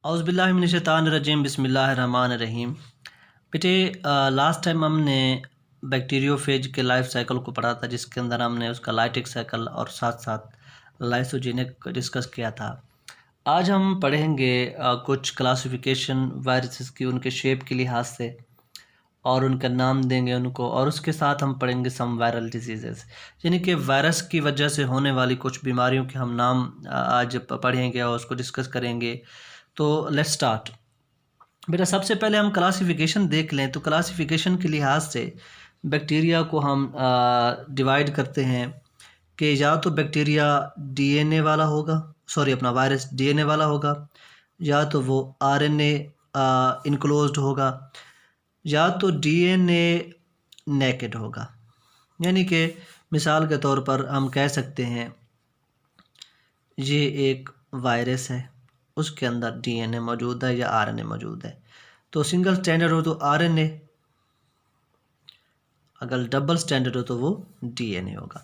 औज़ुबिल्लाहिमिनश्शैतानिर्रजीम बिस्मिल्लाहिर्रहमानिर्रहीम। बेटे last time हमने बैक्टीरियोफेज के लाइफ साइकिल को पढ़ा था, जिसके अंदर हमने उसका लाइटिक साइकिल और साथ साथ लाइसोजेनिक डिस्कस किया था। आज हम पढ़ेंगे कुछ क्लासिफिकेशन वायरसेस की, उनके शेप के लिहाज से, और उनका नाम देंगे उनको, और उसके साथ हम पढ़ेंगे सम वायरल डिजीज़ेस, यानी कि वायरस की वजह से होने वाली कुछ बीमारियों के हम नाम आज पढ़ेंगे और उसको डिस्कस करेंगे। तो लेट्स स्टार्ट। बेटा सबसे पहले हम क्लासिफिकेशन देख लें तो क्लासिफिकेशन के लिहाज से बैक्टीरिया को हम डिवाइड करते हैं कि या तो बैक्टीरिया डीएनए वाला होगा, अपना वायरस डीएनए वाला होगा, या तो वो आरएनए इनक्लोज्ड होगा, या तो डीएनए नेकेड होगा। यानी कि मिसाल के तौर पर हम कह सकते हैं ये एक वायरस है, उसके अंदर डीएनए मौजूद है या आरएनए मौजूद है। तो सिंगल स्टैंडर्ड हो तो आरएनए, अगर डबल स्टैंडर्ड हो तो वो डीएनए होगा।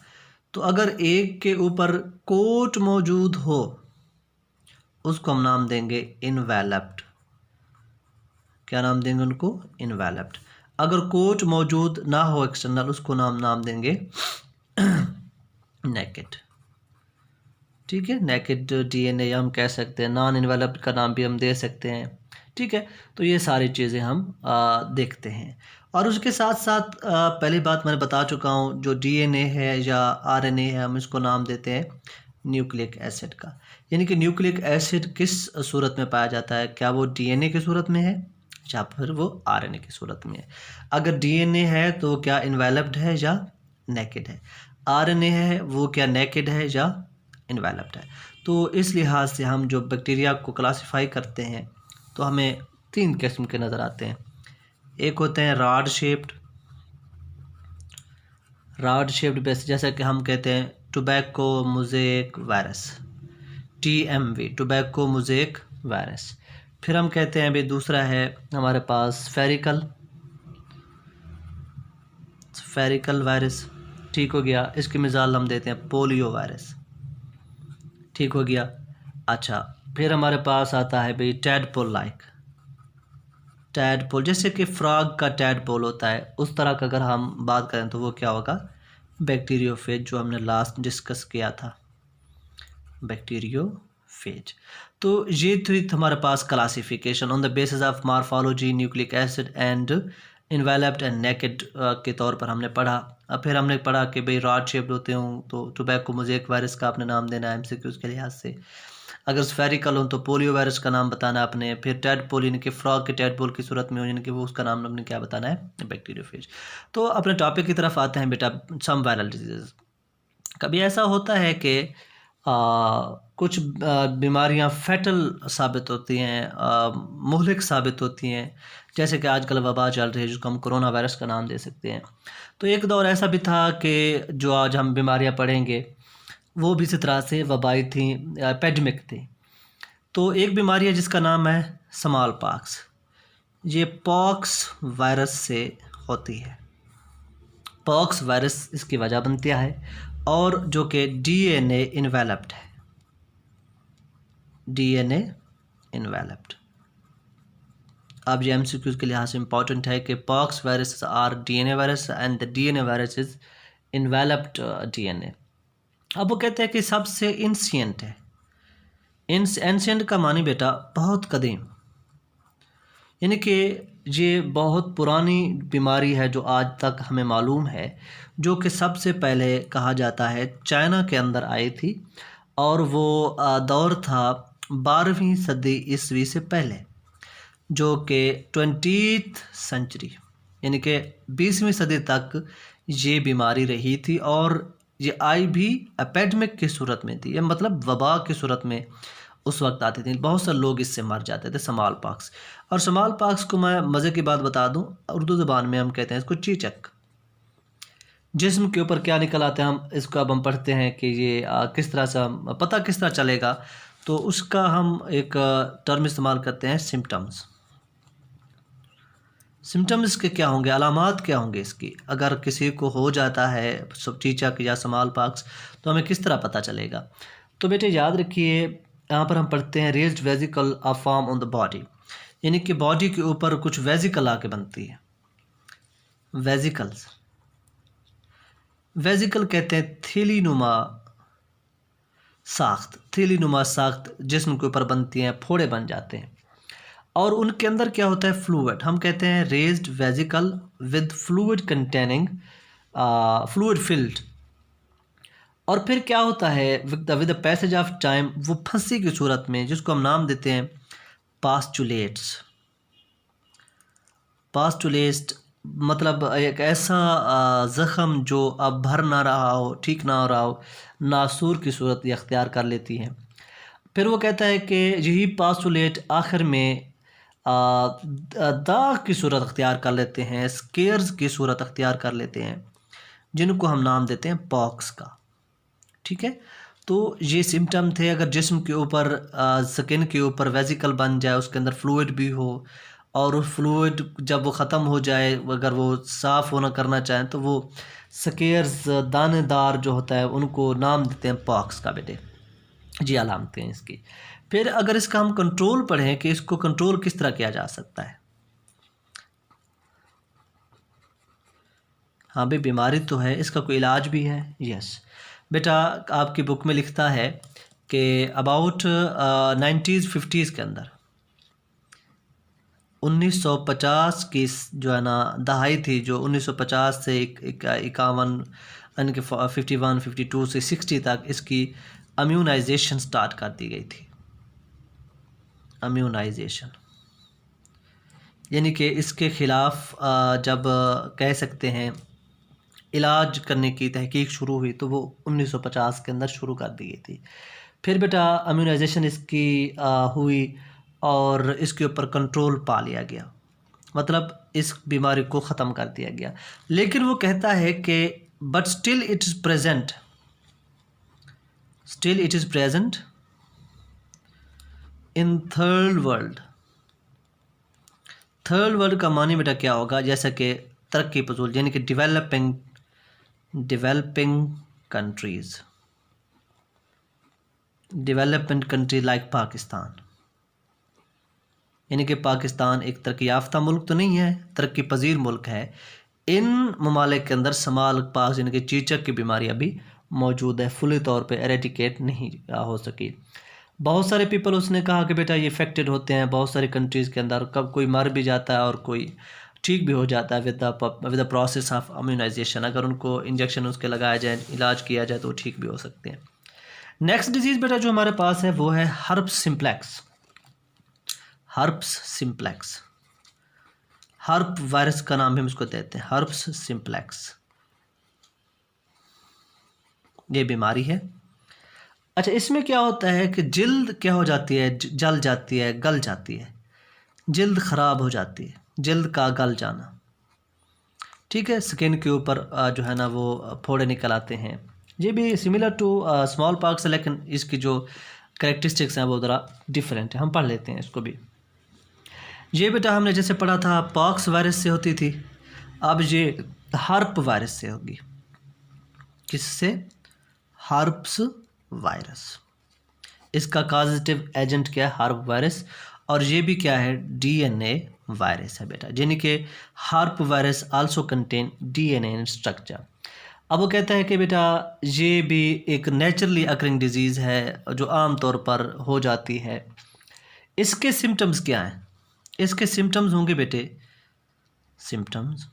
तो अगर एक के ऊपर कोट मौजूद हो उसको हम नाम देंगे इनवेलप्ड। क्या नाम देंगे उनको? इनवेलप्ड। अगर कोट मौजूद ना हो एक्सटर्नल, उसको नाम देंगे नेकेड। ठीक है, नेकेड डीएनए या हम कह सकते हैं नॉन इनवेलप्ड का नाम भी हम दे सकते हैं। ठीक है, तो ये सारी चीज़ें हम देखते हैं। और उसके साथ साथ पहली बात मैंने बता चुका हूँ, जो डीएनए है या आरएनए है हम इसको नाम देते हैं न्यूक्लिक एसिड का। यानी कि न्यूक्लिक एसिड किस सूरत में पाया जाता है? क्या वो डीएनए की सूरत में है या फिर वो आरएनए की सूरत में है? अगर डीएनए है तो क्या इनवेलप्ड है या नेकेड है? आरएनए है वो क्या नेकेड है या इनवेलप्ड है? तो इस लिहाज से हम जो बैक्टीरिया को क्लासिफाई करते हैं तो हमें 3 किस्म के नज़र आते हैं। एक होते हैं रॉड शेप्ड बेस, जैसा कि हम कहते हैं tobacco mosaic virus, TMV, tobacco mosaic virus. फिर हम कहते हैं भाई दूसरा है हमारे पास स्फेरिकल वायरस। ठीक हो गया, इसकी मिसाल हम देते हैं पोलियो वायरस। ठीक हो गया। अच्छा, फिर हमारे पास आता है भाई टैडपोल, जैसे कि फ्रॉग का टैडपोल होता है, उस तरह का अगर हम बात करें तो वो क्या होगा? बैक्टीरियोफेज, जो हमने लास्ट डिस्कस किया था, बैक्टीरियोफेज। तो ये थी हमारे पास classification on the basis of morphology, nucleic acid and enveloped and naked के तौर पर हमने पढ़ा। अब फिर हमने पढ़ा कि भाई रॉड शेप्ड होते हों तो टोबैको मोज़ेक वायरस का आपने नाम देना है MCQs के लिहाज से। अगर स्फेरिकल हो तो पोलियो वायरस का नाम बताना आपने। फिर टैडपोल यानी कि फ्रॉग के टैडपोल की सूरत में हो, यानी कि वो उसका नाम आपने क्या बताना है? बैक्टीरियोफेज। तो अपने टॉपिक की तरफ आते हैं बेटा, सम वायरल डिजीज़। कभी ऐसा होता है कि कुछ बीमारियां फैटल साबित होती हैं, मुहलिक साबित होती हैं, जैसे कि आजकल वबा चल रही है जिसको हम कोरोना वायरस का नाम दे सकते हैं। तो एक दौर ऐसा भी था कि जो आज हम बीमारियां पढ़ेंगे वो भी इसी तरह से वबाई थी, एपिडेमिक थी। तो एक बीमारी है जिसका नाम है स्मॉल पॉक्स। ये पॉक्स वायरस से होती है। पॉक्स वायरस इसकी वजह बनती है, और जो कि डीएनए इनवेलप्ड है। DNA enveloped. अब ये MCQs के लिहाज से इंपॉर्टेंट है कि pox virus are DNA virus and the DNA virus is enveloped DNA. अब वो कहते हैं कि सबसे एंशिएंट है। एंशिएंट का मानी बेटा बहुत कदीम, यानी कि ये बहुत पुरानी बीमारी है जो आज तक हमें मालूम है, जो कि सबसे पहले कहा जाता है चाइना के अंदर आई थी, और वो दौर था 12वीं सदी ईस्वी से पहले, जो कि 20th सेंचुरी यानी कि 20वीं सदी तक ये बीमारी रही थी। और ये आई भी एपिडेमिक की सूरत में थी, ये मतलब वबा की सूरत में उस वक्त आती थी। बहुत सारे लोग इससे मर जाते थे, स्मॉल पॉक्स। और स्मॉल पॉक्स को मैं मज़े की बात बता दूं, उर्दू ज़बान में हम कहते हैं इसको चीचक। जिस्म के ऊपर क्या निकल आते हैं हम इसको अब हम पढ़ते हैं कि ये किस तरह से पता किस तरह चलेगा, तो उसका हम एक टर्म इस्तेमाल करते हैं सिम्टम्स। सिम्टम्स के क्या होंगे, अलामात क्या होंगे इसकी? अगर किसी को हो जाता है चीचक या स्मॉल पॉक्स तो हमें किस तरह पता चलेगा? तो बेटे याद रखिए, यहाँ पर हम पढ़ते हैं raised vesicle a form on the body, यानी कि बॉडी के ऊपर कुछ वेजिकल आके बनती है। वेजिकल्स, वेजिकल कहते हैं थैलीनुमा साख्त, थैलीनुमा साख्त जिस्म के ऊपर बनती हैं, फोड़े बन जाते हैं और उनके अंदर क्या होता है, फ्लूइड। हम कहते हैं raised vesicle with fluid containing fluid filled. और फिर क्या होता है with the passage of time, वो फंसी की सूरत में, जिसको हम नाम देते हैं पास्चुलेट्स। पास्चुलेट्स मतलब एक ऐसा ज़ख़म जो अब भर ना रहा हो, ठीक ना हो रहा हो, नासूर की सूरत अख्तियार कर लेती है। फिर वो कहता है कि यही पास्चुलेट आखिर में दाग की सूरत अख्तियार कर लेते हैं, स्केयर्स की सूरत अख्तियार कर लेते हैं, जिनको हम नाम देते हैं पॉक्स का। ठीक है, तो ये सिम्टम थे। अगर जिस्म के ऊपर स्किन के ऊपर वेजिकल बन जाए, उसके अंदर फ्लूइड भी हो और उस फ्लूइड जब वो ख़त्म हो जाए, अगर वो साफ़ होना करना चाहें तो वो स्केयर्स दानेदार जो होता है उनको नाम देते हैं पॉक्स का बेटे। जी अलामतें हैं इसकी। फिर अगर इसका हम कंट्रोल पढ़ें कि इसको कंट्रोल किस तरह किया जा सकता है। हाँ भाई, बीमारी तो है, इसका कोई इलाज भी है। यस बेटा, आपकी बुक में लिखता है कि अबाउट 90s 50s के अंदर 1950 की जो है ना दहाई थी, जो 1950 से 51 यानी कि 51 52 से 60 तक इसकी इम्यूनाइजेशन स्टार्ट कर दी गई थी। इम्यूनाइजेशन यानी कि इसके ख़िलाफ़ जब कह सकते हैं इलाज करने की तहकीक शुरू हुई तो वो 1950 के अंदर शुरू कर दी गई थी। फिर बेटा इम्यूनाइजेशन इसकी हुई और इसके ऊपर कंट्रोल पा लिया गया, मतलब इस बीमारी को ख़त्म कर दिया गया। लेकिन वो कहता है कि but still it is present, still it is present in third world. Third world का मानी बेटा क्या होगा, जैसा कि तरक्की पसूल यानी कि developing countries, development country like Pakistan, यानी कि पाकिस्तान एक तरक्की याफ्ता मुल्क तो नहीं है, तरक्की पजीर मुल्क है। इन ममालिक के अंदर समाल पास यानी कि चीचक की बीमारी अभी मौजूद है, फुली तौर पे एरेडिकेट नहीं हो सकी। बहुत सारे पीपल उसने कहा कि बेटा ये इफेक्टेड होते हैं बहुत सारी कंट्रीज़ के अंदर, कब कोई मर भी जाता है और कोई ठीक भी हो जाता है with the process of immunization. अगर उनको इंजेक्शन उसके लगाया जाए, इलाज किया जाए तो ठीक भी हो सकते हैं। नेक्स्ट डिजीज़ बेटा जो हमारे पास है वो है herpes simplex. Herpes simplex, herp virus का नाम भी हम इसको देते हैं, हर्प्स सिम्प्लेक्स। ये बीमारी है। अच्छा, इसमें क्या होता है कि जिल्द क्या हो जाती है, जल जाती है, गल जाती है, जिल्द ख़राब हो जाती है, जिल्द का गल जाना। ठीक है, स्किन के ऊपर जो है ना वो फोड़े निकल आते हैं। ये भी सिमिलर टू स्मॉल पॉक्स है, लेकिन इसकी जो करेक्टरिस्टिक्स हैं वो ज़रा डिफरेंट है। हम पढ़ लेते हैं इसको भी। ये बेटा हमने जैसे पढ़ा था पॉक्स वायरस से होती थी, अब ये हर्प वायरस से होगी। किससे? Herpes virus. इसका कॉजेटिव एजेंट क्या है? हर्प वायरस। और ये भी क्या है? डीएनए वायरस है बेटा, यानी कि herp virus also contain DNA in structure. अब वो कहता है कि बेटा ये भी एक नेचुरली अकरिंग डिजीज़ है जो आम तौर पर हो जाती है। इसके सिम्टम्स क्या हैं? इसके सिम्टम्स होंगे बेटे, सिम्टम्स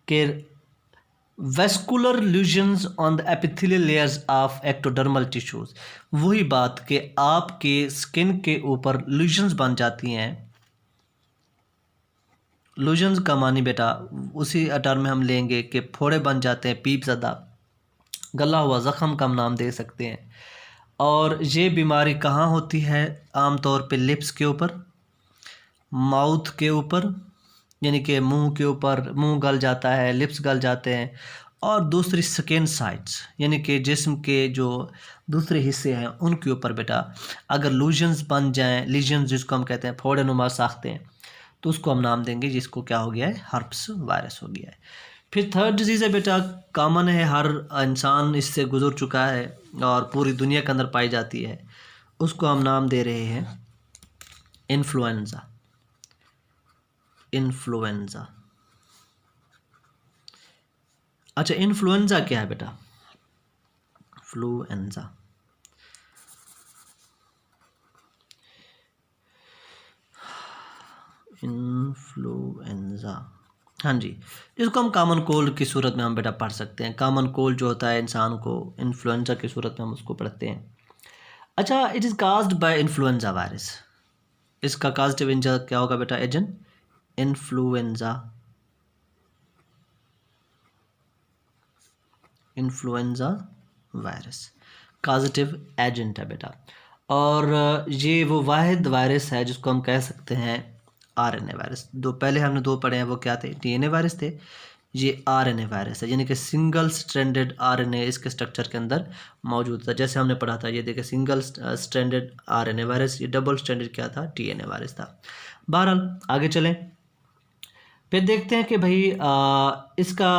के vesicular lesions on the epithelial layers of ectodermal tissues. वही बात कि आपके स्किन के ऊपर ल्यूजन्स बन जाती हैं। ल्यूजन्स का मानी बेटा उसी टर्म में हम लेंगे कि फोड़े बन जाते हैं, पीप ज़दा, गला हुआ ज़ख़म का हम नाम दे सकते हैं। और ये बीमारी कहाँ होती है? आम तौर पे लिप्स के ऊपर, माउथ के ऊपर, यानी कि मुंह के ऊपर, मुंह गल जाता है, लिप्स गल जाते हैं। और दूसरी स्किन साइड्स, यानी कि जिस्म के जो दूसरे हिस्से हैं उनके ऊपर बेटा अगर ल्यूजन्स बन जाएं, लीजन्स जिसको हम कहते हैं, फोड़े नुमा साख्ते हैं, तो उसको हम नाम देंगे जिसको क्या हो गया है? हर्प्स वायरस हो गया है। फिर थर्ड डिजीज़ है बेटा, कॉमन है, हर इंसान इससे गुजर चुका है और पूरी दुनिया के अंदर पाई जाती है, उसको हम नाम दे रहे हैं इन्फ्लुएंजा। इन्फ्लुएंजा। अच्छा, इन्फ्लुएंजा क्या है बेटा? फ्लुएंजा, इन्फ्लुएंजा, हाँ जी, इसको हम कॉमन कोल्ड की सूरत में हम बेटा पढ़ सकते हैं। कॉमन कोल्ड जो होता है इंसान को, इन्फ्लुएंजा की सूरत में हम उसको पढ़ते हैं। अच्छा, it is caused by influenza virus. इसका काजेटिव एजेंट क्या होगा बेटा? Agent influenza, influenza virus causative agent है बेटा। और ये वो वाहिद वायरस है जिसको हम कह सकते हैं आरएनए वायरस। दो पहले हमने दो पढ़े हैं, वो क्या थे? डीएनए वायरस थे। ये आरएनए वायरस है, यानी कि सिंगल स्ट्रैंडेड आरएनए इसके स्ट्रक्चर के अंदर मौजूद था। जैसे हमने पढ़ा था, ये देखिए सिंगल स्ट्रैंडेड आरएनए वायरस, ये डबल स्ट्रैंडेड क्या था? डीएनए वायरस था। बहरहाल आगे चलें, फिर देखते हैं कि भाई इसका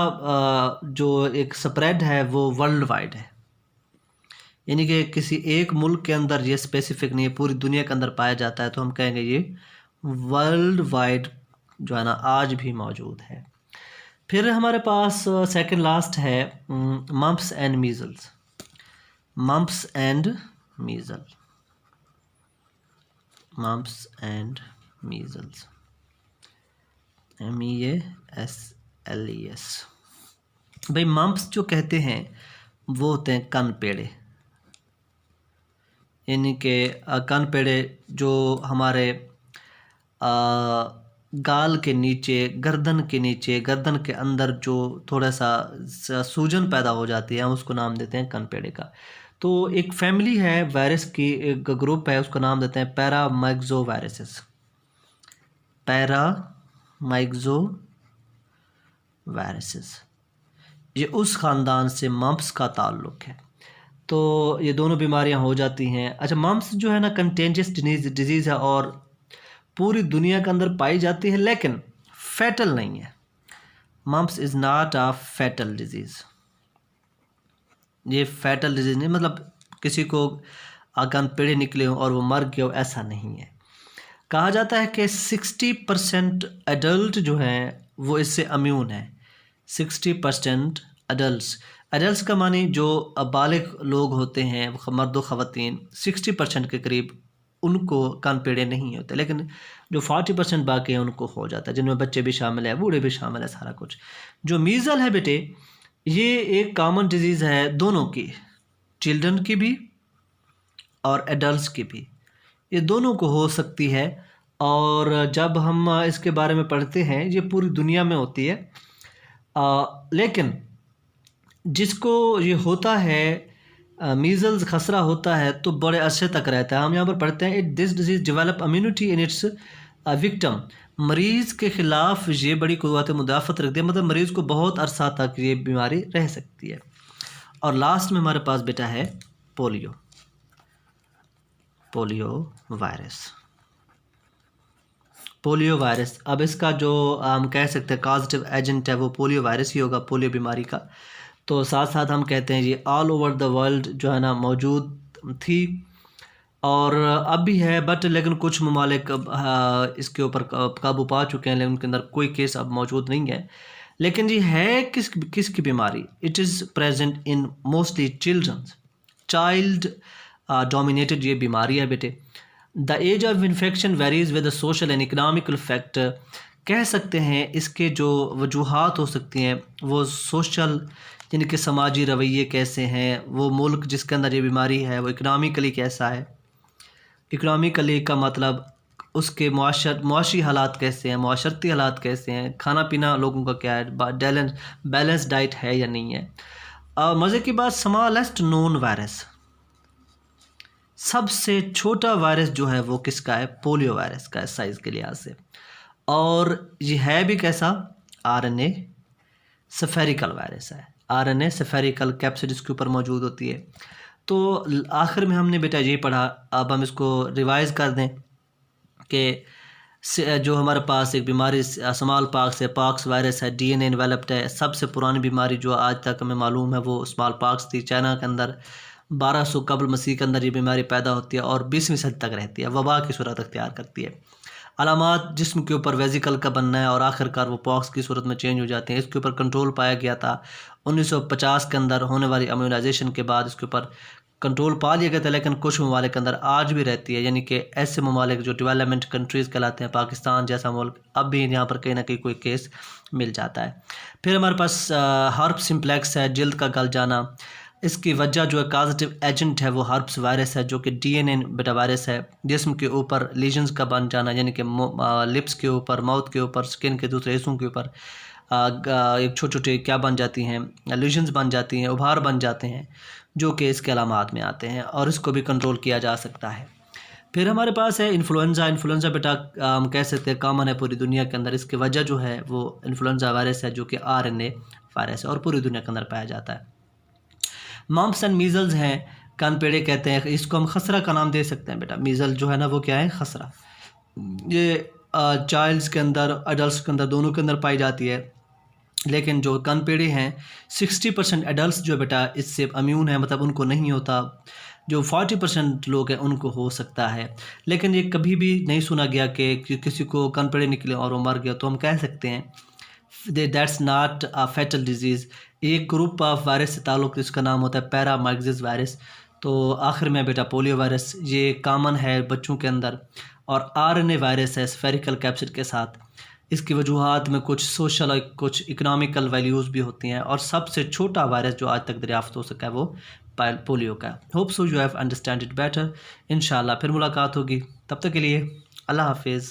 जो एक स्प्रेड है वो वर्ल्ड वाइड है, यानी कि किसी एक मुल्क के अंदर ये स्पेसिफिक नहीं है, पूरी दुनिया के अंदर पाया जाता है, तो हम कहेंगे ये वर्ल्ड वाइड जो है ना आज भी मौजूद है। फिर हमारे पास सेकंड लास्ट है mumps and measles. Mumps and measle, mumps and measles, MEASLES। भाई मम्प्स जो कहते हैं वो होते हैं कनपेड़े, यानी कि कनपेड़े जो हमारे गाल के नीचे, गर्दन के नीचे, गर्दन के अंदर जो थोड़ा सा सूजन पैदा हो जाती है, हम उसको नाम देते हैं कनपेड़े का। तो एक फैमिली है वायरस की, एक ग्रुप है, उसको नाम देते हैं पैरामाइक्सो वायरसेस। पैरामाइक्सो वायरसेस, ये उस ख़ानदान से मम्प्स का ताल्लुक़ है। तो ये दोनों बीमारियां हो जाती हैं। अच्छा, मम्प्स जो है ना कंटेंजियस डिजीज़ है और पूरी दुनिया के अंदर पाई जाती है, लेकिन फैटल नहीं है। Mumps is not a fatal disease. ये फैटल डिजीज़ नहीं, मतलब किसी को कनपेड़े निकले हो और वो मर गया हो, ऐसा नहीं है। कहा जाता है कि 60% एडल्ट जो हैं वो इससे इम्यून है। 60% एडल्ट्स का मानी जो बालिग लोग होते हैं, मर्द व ख़वातीन, 60% के करीब उनको कनपेड़े नहीं होते, लेकिन जो 40% बाकी हैं उनको हो जाता है, जिनमें बच्चे भी शामिल हैं, बूढ़े भी शामिल हैं, सारा कुछ। जो मीज़ल है बेटे, ये एक कॉमन डिजीज़ है दोनों की, चिल्ड्रन की भी और एडल्ट्स की भी, ये दोनों को हो सकती है। और जब हम इसके बारे में पढ़ते हैं, ये पूरी दुनिया में होती है, लेकिन जिसको ये होता है मीज़ल्स, खसरा होता है, तो बड़े अरसे तक रहता है। हम यहाँ पर पढ़ते हैं, this disease develop immunity in its victim. मरीज़ के ख़िलाफ़ ये बड़ी क़ुव्वत मुदाफ़त रखती है, मतलब मरीज़ को बहुत अरसा तक ये बीमारी रह सकती है। और लास्ट में हमारे पास बेटा है polio, polio virus. Polio virus, अब इसका जो हम कह सकते हैं काजेटिव एजेंट है वो पोलियो वायरस ही होगा, पोलियो बीमारी का। तो साथ साथ हम कहते हैं ये ऑल ओवर द वर्ल्ड जो है ना मौजूद थी और अब भी है, बट लेकिन कुछ ममालिक इसके ऊपर काबू पा चुके हैं, लेकिन उनके अंदर कोई केस अब मौजूद नहीं है। लेकिन ये है किसकी बीमारी? It is present in mostly childrens, child dominated ये बीमारी है बेटे। The age of infection varies with social and economical factor. कह सकते हैं इसके जो वजूहात हो सकती हैं वो सोशल, यानी कि समाजी रवैये कैसे हैं, वो मुल्क जिसके अंदर ये बीमारी है वो इकनॉमिकली कैसा है। इकनॉमिकली का मतलब उसके मुआशी हालात कैसे हैं, मुआशरती हालात कैसे हैं, खाना पीना लोगों का क्या है, बैलेंस डाइट है या नहीं है। मज़े की बात, स्मॉलेस्ट नोन वायरस, सबसे छोटा वायरस जो है वो किसका है? पोलियो वायरस का है साइज़ के लिहाज से। और ये है भी कैसा? आरएनए स्फेरिकल वायरस है। आरएनए स्फेरिकल कैप्सिड इसके ऊपर मौजूद होती है। तो आखिर में हमने बेटा ये पढ़ा, अब हम इसको रिवाइज़ कर दें कि जो हमारे पास एक बीमारी स्मॉल पॉक्स है, पॉक्स वायरस है, डीएनए इन्वेलप्ड है। सबसे पुरानी बीमारी जो आज तक हमें मालूम है वो स्मॉल पॉक्स थी, चाइना के अंदर 1200 कब्ल मसीह के अंदर ये बीमारी पैदा होती है और 20वीं सदी तक रहती है, वबा की सूरत अख्तियार करती है। अलामात जिस्म के ऊपर वेजिकल का बनना है और आखिरकार वो पॉक्स की सूरत में चेंज हो जाते हैं। इसके ऊपर कंट्रोल पाया गया था 1950 के अंदर होने वाली इम्यूनाइजेशन के बाद इसके ऊपर कंट्रोल पा लिया गया था, लेकिन कुछ ममालिक के अंदर आज भी रहती है, यानी कि ऐसे ममालिक जो डेवलपमेंट कंट्रीज़ कहलाते हैं, पाकिस्तान जैसा मुल्क, अब भी यहाँ पर कहीं ना कहीं कोई केस मिल जाता है। फिर हमारे पास हर्प सिम्प्लेक्स है, जल्द का गल जाना। इसकी वजह जो है काजेटिव एजेंट है वो हर्प्स वायरस है, जो कि DNA बेटा वायरस है। जिस्म के ऊपर लीजन्स का बन जाना, यानी कि लिप्स के ऊपर, माउथ के ऊपर, स्किन के दूसरे हिस्सों के ऊपर एक छोटे छोटे क्या बन जाती हैं, लीजन्स बन जाती हैं, उभार बन जाते हैं, जो कि इसके अलामात में आते हैं और इसको भी कंट्रोल किया जा सकता है। फिर हमारे पास है इन्फ्लुएंज़ा बेटा हम कह सकते हैं कॉमन है पूरी दुनिया के अंदर। इसकी वजह जो है वो इन्फ्लुएंज़ा वायरस है, जो कि RNA वायरस है और पूरी दुनिया के अंदर पाया जाता है। मम्प्स एंड मीज़ल्स हैं, कानपेड़े कहते हैं, इसको हम खसरा का नाम दे सकते हैं बेटा। मीज़ल जो है ना वो क्या है, खसरा। ये चाइल्ड्स के अंदर, एडल्ट के अंदर, दोनों के अंदर पाई जाती है, लेकिन जो कानपेड़े हैं 60% एडल्ट जो बेटा इससे इम्यून है, मतलब उनको नहीं होता। जो 40% लोग हैं उनको हो सकता है, लेकिन ये कभी भी नहीं सुना गया कि किसी को कानपेड़े निकले और वो मर गया। तो हम कह सकते हैं that's not a fatal disease. एक ग्रुप ऑफ वायरस से ताल्लुक़, इसका नाम होता है पैरामाइग्जिस वायरस। तो आखिर में बेटा पोलियो वायरस, ये कॉमन है बच्चों के अंदर, और RNA वायरस है स्फेरिकल कैप्सिड के साथ। इसकी वजूहात में कुछ सोशल और कुछ इकोनॉमिकल वैल्यूज़ भी होती हैं, और सबसे छोटा वायरस जो आज तक दरियाफ्त हो सका है वो पोलियो का। Hope so you have understand it better. इंशाल्लाह फिर मुलाकात होगी, तब तक के लिए अल्लाह हाफिज़।